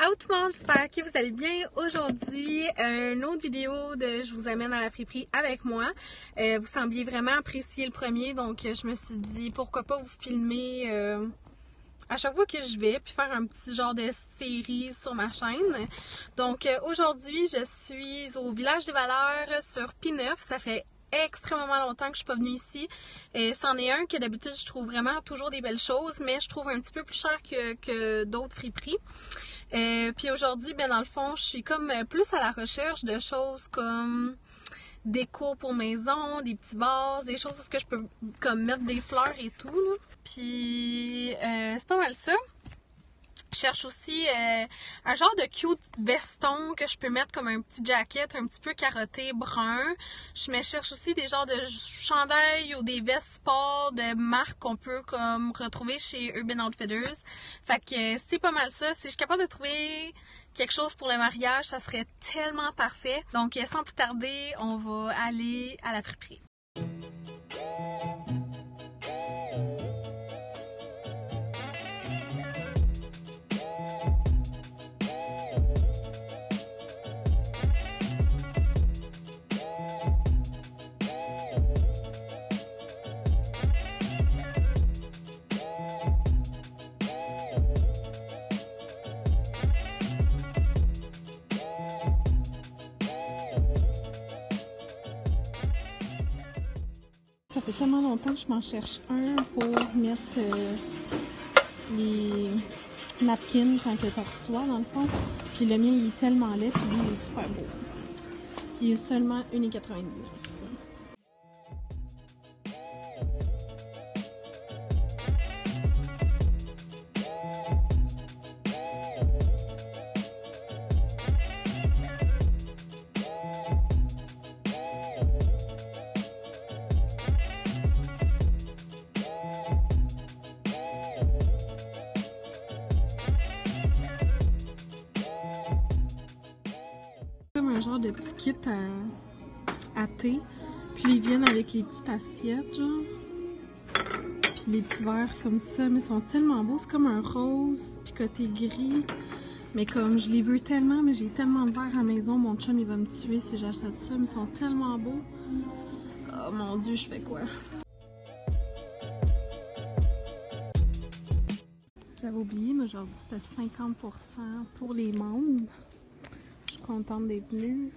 Allô tout le monde, j'espère que vous allez bien. Aujourd'hui, une autre vidéo de Je vous amène à la friperie avec moi. Vous sembliez vraiment apprécier le premier, donc je me suis dit pourquoi pas vous filmer à chaque fois que je vais, puis faire un petit genre de série sur ma chaîne. Donc aujourd'hui, je suis au Village des Valeurs sur P9. Ça fait extrêmement longtemps que je suis pas venue ici. C'en est un que d'habitude je trouve vraiment toujours des belles choses, mais je trouve un petit peu plus cher que d'autres friperies. Puis aujourd'hui, ben dans le fond, je suis comme plus à la recherche de choses comme déco pour maison, des petits vases, des choses où je peux comme mettre des fleurs et tout, là. Puis c'est pas mal ça. Je cherche aussi un genre de cute veston que je peux mettre comme un petit jacket un petit peu carotté brun. Je me cherche aussi des genres de chandails ou des vestes sport de marque qu'on peut comme retrouver chez Urban Outfitters. Fait que c'est pas mal ça. Si je suis capable de trouver quelque chose pour le mariage, ça serait tellement parfait. Donc sans plus tarder, on va aller à la friperie. Ça fait tellement longtemps que je m'en cherche un pour mettre les napkins quand tu reçois dans le fond. Puis le mien il est tellement laid, puis lui il est super beau. Il est seulement 1,90 $. Comme un genre de petit kit à thé. Puis ils viennent avec les petites assiettes, genre. Puis les petits verres comme ça. Mais ils sont tellement beaux. C'est comme un rose, puis côté gris. Mais comme je les veux tellement, mais j'ai tellement de verres à la maison. Mon chum, il va me tuer si j'achète ça. Mais ils sont tellement beaux. Oh mon Dieu, je fais quoi? J'avais oublié, mais aujourd'hui c'était 50% pour les membres. Je suis contente d'être venue.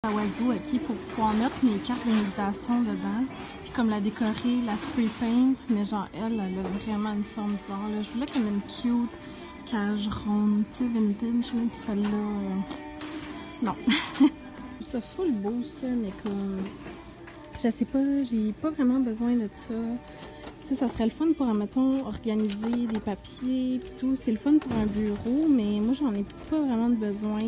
à oiseaux, ok, pour pouvoir mettre mes cartes d'invitation dedans. Puis comme la décorer, la spray paint, mais genre elle a vraiment une forme bizarre, là. Je voulais comme une cute cage ronde, tu sais, vintage, là, puis celle-là, non. C'est full beau ça, mais comme, je sais pas, j'ai pas vraiment besoin de ça. Tu sais, ça serait le fun pour, admettons, organiser des papiers pis tout. C'est le fun pour un bureau, mais moi, j'en ai pas vraiment de besoin.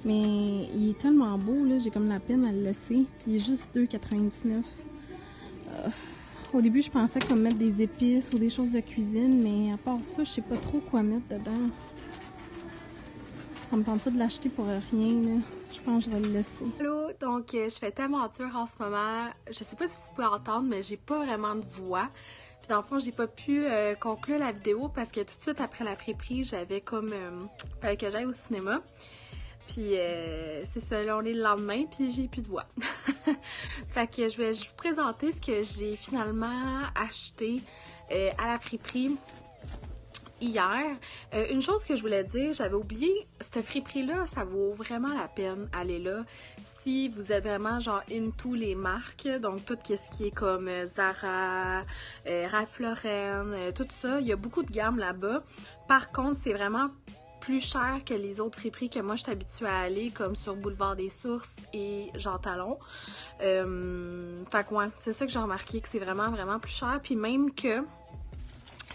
Mais il est tellement beau, là, j'ai comme la peine à le laisser. Puis il est juste 2,99 $. Au début, je pensais comme mettre des épices ou des choses de cuisine, mais à part ça, je sais pas trop quoi mettre dedans. Ça me tente pas de l'acheter pour rien, là. Je pense que je vais le laisser. Allô, donc je fais tellement dur en ce moment. Je sais pas si vous pouvez entendre, mais j'ai pas vraiment de voix. Puis dans le fond, j'ai pas pu conclure la vidéo parce que tout de suite après la friperie, j'avais comme... fallait que j'aille au cinéma. Puis c'est ça, là on est le lendemain, puis j'ai plus de voix. Fait que je vais vous présenter ce que j'ai finalement acheté à la friperie hier. Une chose que je voulais dire, j'avais oublié, cette friperie-là, ça vaut vraiment la peine, aller là. Si vous êtes vraiment genre into les marques, donc tout ce qui est comme Zara, Ralph Lauren, tout ça, il y a beaucoup de gammes là-bas. Par contre, c'est vraiment plus cher que les autres friperies que moi je suis habituée à aller, comme sur Boulevard des Sources et Jean Talon. Fait que ouais, c'est ça que j'ai remarqué, que c'est vraiment plus cher. Puis même que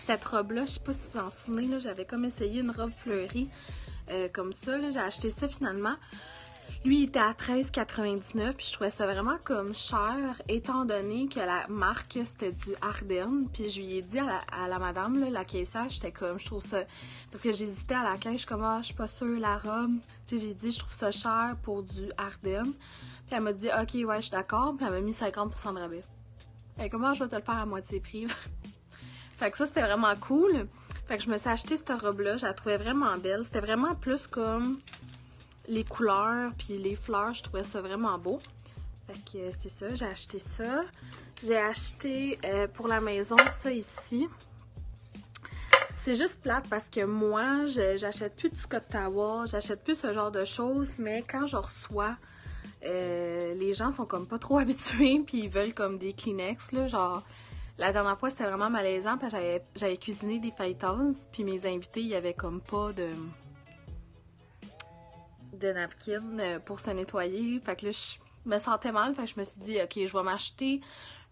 cette robe-là, je sais pas si vous en souvenez, là, j'avais comme essayé une robe fleurie comme ça, là, j'ai acheté ça finalement. Lui, il était à 13,99 $, puis je trouvais ça vraiment comme cher, étant donné que la marque, c'était du Ardennes. Puis je lui ai dit à la madame, là, la caissière, j'étais comme, je trouve ça... Parce que j'hésitais à la caisse, je suis comme, ah, je suis pas sûre, la robe. Tu sais, j'ai dit, je trouve ça cher pour du Ardennes. Puis elle m'a dit, ok, ouais, je suis d'accord. Puis elle m'a mis 50% de rabais. Et comment je vais te le faire à moitié prix? Fait que ça, c'était vraiment cool. Fait que je me suis acheté cette robe-là, je la trouvais vraiment belle. C'était vraiment plus comme... les couleurs puis les fleurs, je trouvais ça vraiment beau. Fait que c'est ça, j'ai acheté ça. J'ai acheté pour la maison ça ici. C'est juste plate parce que moi, j'achète plus de Scott Tower, j'achète plus ce genre de choses, mais quand je reçois, les gens sont comme pas trop habitués puis ils veulent comme des Kleenex, là, genre... La dernière fois, c'était vraiment malaisant parce que j'avais cuisiné des fajitas puis mes invités, il y avait comme pas de napkin pour se nettoyer. Fait que là, je me sentais mal. Fait que je me suis dit, ok, je vais m'acheter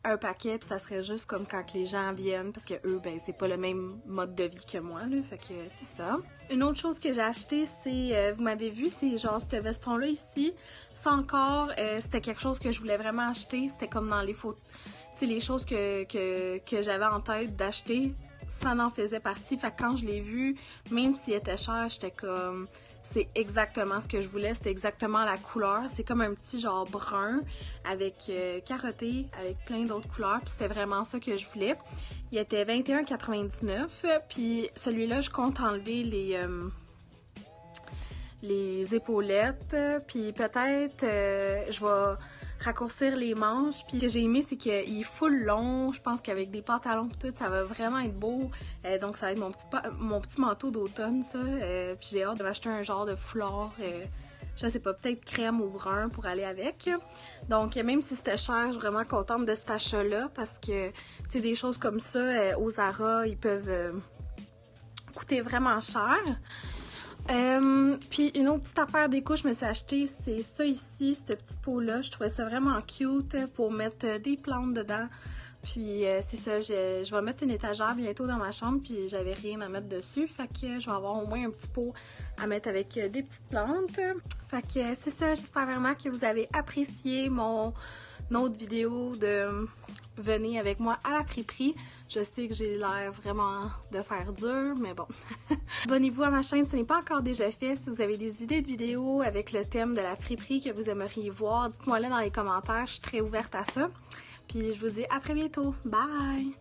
un paquet puis ça serait juste comme quand les gens viennent parce que eux, ben, c'est pas le même mode de vie que moi, là. Fait que c'est ça. Une autre chose que j'ai acheté, c'est, vous m'avez vu, c'est genre ce veston-là ici. Ça encore, c'était quelque chose que je voulais vraiment acheter. C'était comme dans les photos, tu sais, les choses que j'avais en tête d'acheter, ça en faisait partie. Fait que quand je l'ai vu, même s'il était cher, j'étais comme... C'est exactement ce que je voulais, c'était exactement la couleur. C'est comme un petit genre brun avec carotté, avec plein d'autres couleurs. Puis c'était vraiment ça que je voulais. Il était 21,99 $. Puis celui-là, je compte enlever les épaulettes. Puis peut-être je vais raccourcir les manches. Puis ce que j'ai aimé, c'est qu'il est full long. Je pense qu'avec des pantalons et tout, ça va vraiment être beau. Donc ça va être mon petit manteau d'automne, ça. Puis j'ai hâte de m'acheter un genre de foulard, je sais pas, peut-être crème ou brun pour aller avec. Donc même si c'était cher, je suis vraiment contente de cet achat-là parce que, tu sais, des choses comme ça, au Zara, ils peuvent coûter vraiment cher. Puis une autre petite affaire déco, je me suis acheté, c'est ça ici, ce petit pot-là. Je trouvais ça vraiment cute pour mettre des plantes dedans. Puis c'est ça, je vais mettre une étagère bientôt dans ma chambre, puis j'avais rien à mettre dessus. Fait que je vais avoir au moins un petit pot à mettre avec des petites plantes. Fait que c'est ça, j'espère vraiment que vous avez apprécié mon autre vidéo de venez avec moi à la friperie. Je sais que j'ai l'air vraiment de faire dur, mais bon. Abonnez-vous à ma chaîne si ce n'est pas encore déjà fait. Si vous avez des idées de vidéos avec le thème de la friperie que vous aimeriez voir, dites-moi là dans les commentaires. Je suis très ouverte à ça. Puis je vous dis à très bientôt. Bye!